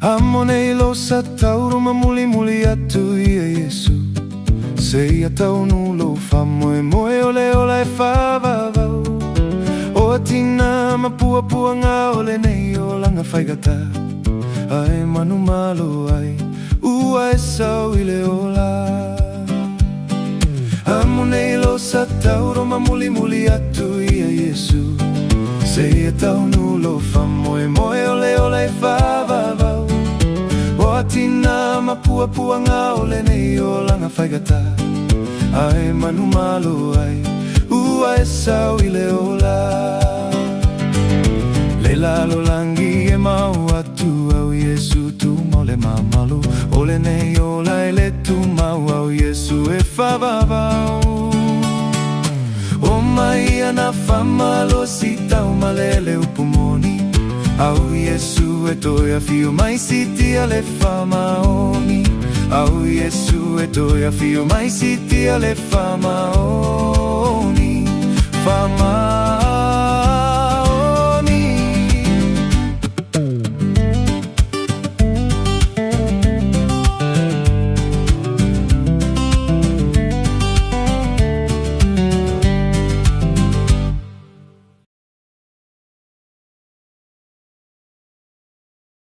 Amo Nei Lou Satauro mulimuli atu ia Iesu. Sei atau nulo amoemoe ola e whavavau. O atina mapua ngā lenei olanga faigatā. Ai manu malo ai, ua e sau i le ola. Amo Nei Lou Satauro mulimuli atu ia Iesu. Sei atau nulo amoemoe ola e whavavau. O atina mapua ngā lenei olanga faigatā. Ai manu malo ai, ua e sau i le ola. Le lalo langi e mau atu au Iesu tumau le mamalu. O lenei ola e le tumau au Iesu e whavavau. O mai ana malosi tau malele upumoni. Au Iesu e toi Afio mai siti ale amaoni. Au Iesu e toi Afio mai siti ale amaoni.